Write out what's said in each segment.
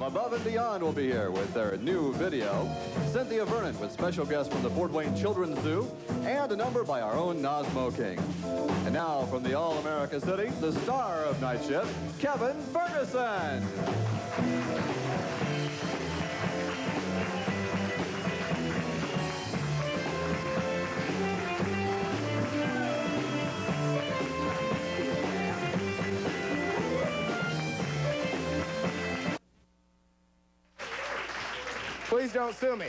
Above and Beyond will be here with their new video. Cynthia Vernon with special guests from the Fort Wayne Children's Zoo and a number by our own Nosmo King. And now from the All-America City, the star of Night Shift, Kevin Ferguson. Please don't sue me.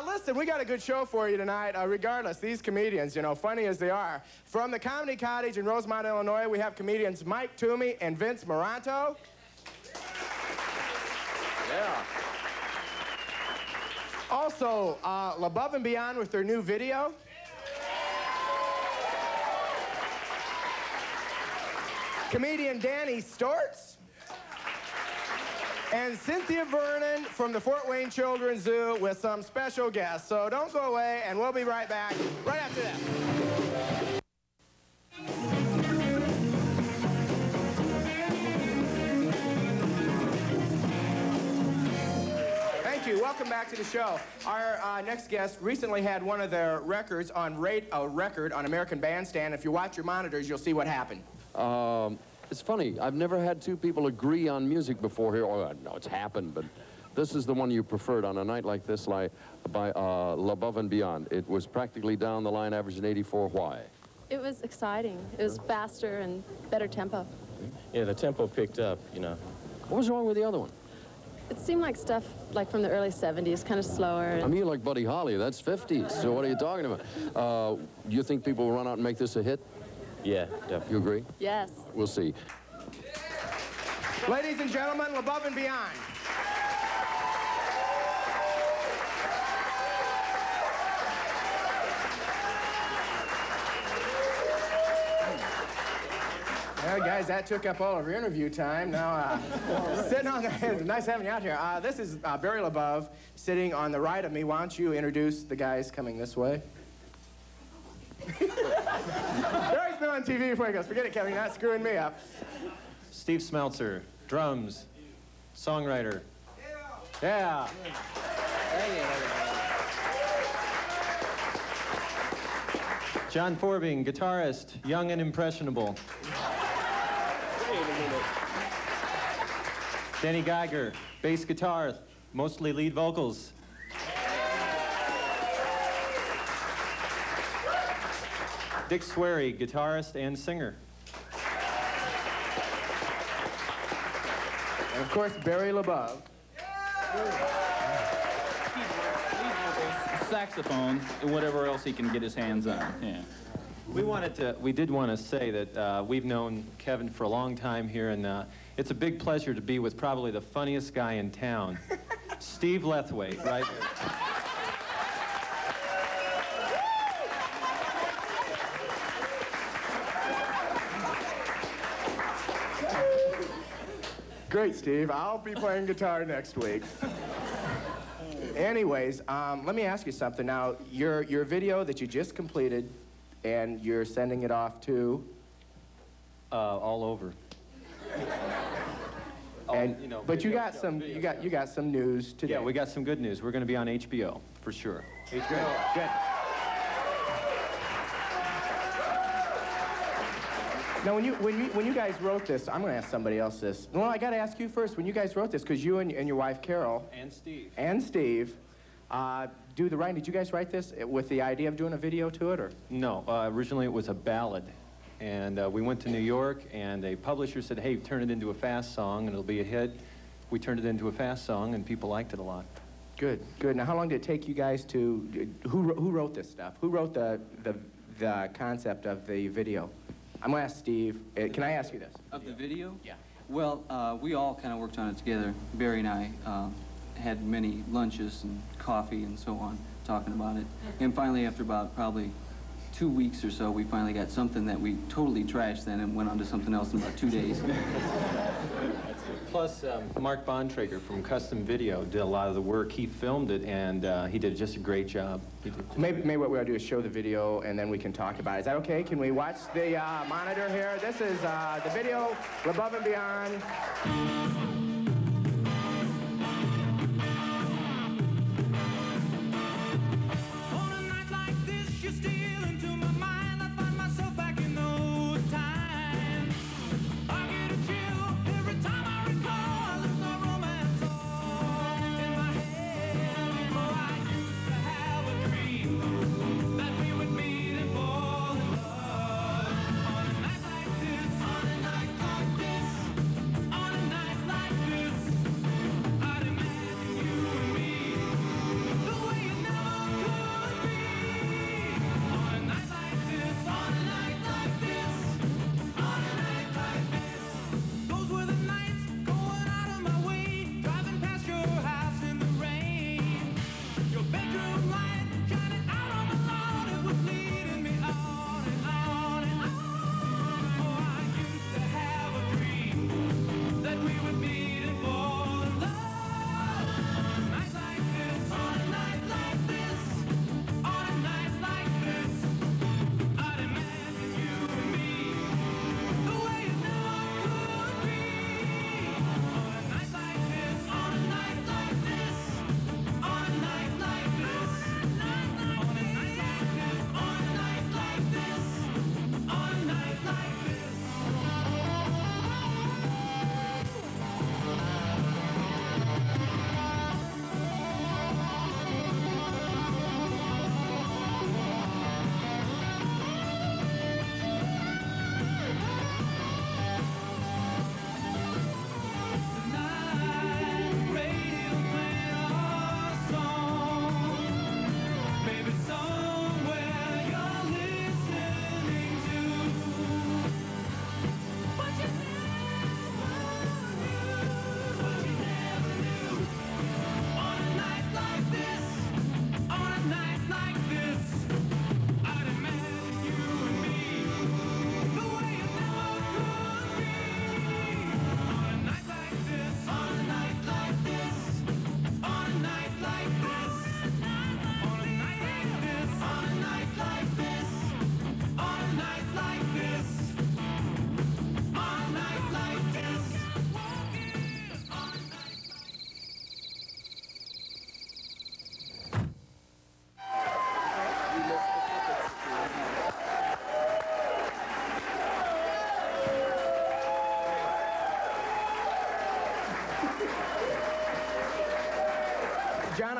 Listen, we got a good show for you tonight. Regardless, these comedians, you know, funny as they are. From the Comedy Cottage in Rosemont, Illinois, we have comedians Mike Toomey and Vince Moranto. Yeah. Also, Labov and Beyond with their new video. Comedian Danny Stortz. And Cynthia Vernon from the Fort Wayne Children's Zoo with some special guests. So don't go away, and we'll be right back right after this. Thank you. Welcome back to the show. Our next guest recently had one of their records on a record on American Bandstand. If you watch your monitors, you'll see what happened. It's funny. I've never had two people agree on music before here. Oh, no, it's happened, but this is the one you preferred on a night like this, by Labov and Beyond. It was practically down the line, averaging 84. Why? It was exciting. It was faster and better tempo. Yeah, the tempo picked up, you know. What was wrong with the other one? It seemed like stuff like from the early 70s, kind of slower. I mean, you like Buddy Holly. That's 50s. So what are you talking about? Do you think people will run out and make this a hit? Yeah, definitely. You agree? Yes. We'll see. Ladies and gentlemen, Labov and Beyond. Well, guys, that took up all of your interview time. Now, sitting on the... Nice having you out here. This is Barry Labov sitting on the right of me. Why don't you introduce the guys coming this way? Barry's been on TV before he goes, forget it, Kevin, you're not screwing me up. Steve Smeltzer, drums, songwriter. Yeah. John Forbing, guitarist, young and impressionable. Denny Geiger, bass guitar, mostly lead vocals. Dick Swery, guitarist and singer. And of course, Barry Labov. Saxophone, and whatever else he can get his hands on. Yeah. We did want to say that we've known Kevin for a long time here, and it's a big pleasure to be with probably the funniest guy in town, Steve Lethwaite, right? Great, Steve. I'll be playing guitar next week. Anyways, let me ask you something. Now, your video that you just completed, and you're sending it off to? All over. And, you know, but you got some news today. Yeah, we got some good news. We're going to be on HBO for sure. HBO. Good. Now, when you guys wrote this, I'm going to ask somebody else this. Well, I got to ask you first. When you guys wrote this, because you and your wife Carol and Steve do the writing. Did you guys write this with the idea of doing a video to it, or? No. Originally, it was a ballad, and we went to New York, and a publisher said, "Hey, turn it into a fast song, and it'll be a hit." We turned it into a fast song, and people liked it a lot. Good, good. Now, how long did it take you guys to? Who wrote this stuff? Who wrote the concept of the video? I'm going to ask Steve. Can I ask you this? Of the video? Yeah. Well, we all kind of worked on it together. Barry and I had many lunches and coffee and so on, talking about it. And finally, after about probably 2 weeks or so, we finally got something that we totally trashed then and went on to something else in about 2 days. Plus, Mark Bontrager from Custom Video did a lot of the work. He filmed it, and he did just a great job. Maybe what we ought to do is show the video, and then we can talk about it. Is that okay? Can we watch the monitor here? This is the video, Labov and Beyond.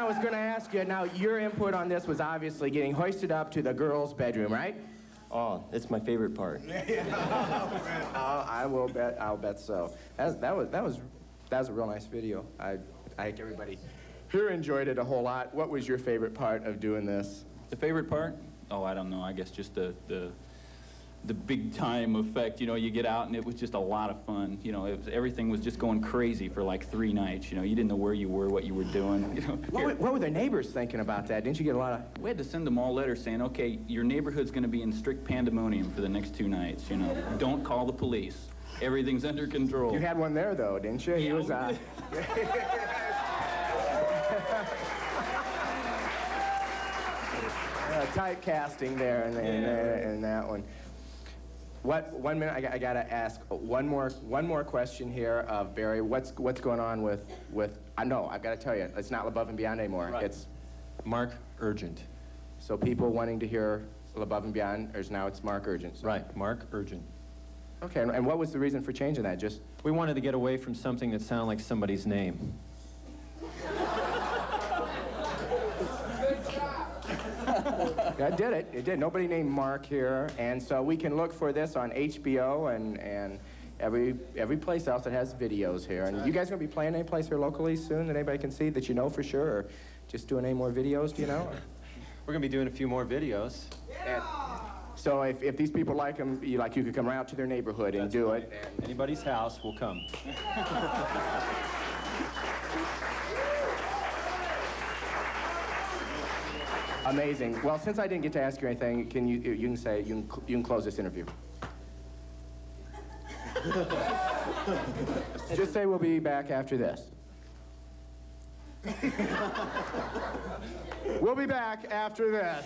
I was going to ask you. Now, your input on this was obviously getting hoisted up to the girls' bedroom, right? Oh, it's my favorite part. I'll bet so. That was a real nice video. I think everybody here enjoyed it a whole lot. What was your favorite part of doing this? The favorite part? Oh, I don't know. I guess just the big time effect. You know, you get out and it was just a lot of fun. You know, everything was just going crazy for like 3 nights. You know, you didn't know where you were, what you were doing. You know, what were the neighbors thinking about that? Didn't you get a lot of... We had to send them all letters saying, okay, your neighborhood's going to be in strict pandemonium for the next 2 nights. You know, don't call the police. Everything's under control. You had one there, though, didn't you? Yeah, He was... typecasting there in that one. What? 1 minute. I gotta ask one more question here of Barry. What's going on with? I know. I've got to tell you, it's not Above and Beyond anymore. Right. It's Mark Urgent. So people wanting to hear Above and Beyond, now it's Mark Urgent. So. Right. Mark Urgent. Okay. And what was the reason for changing that? Just we wanted to get away from something that sounded like somebody's name. Yeah, it did it. It did. Nobody named Mark here, and so we can look for this on HBO and every place else that has videos here. And you guys gonna be playing any place here locally soon that anybody can see that you know for sure, or just doing any more videos? Do you know? We're gonna be doing a few more videos. And so if these people like them, you could come right out to their neighborhood and do it. And anybody's house will come. Amazing. Well, since I didn't get to ask you anything, you can close this interview. Just say we'll be back after this. We'll be back after this.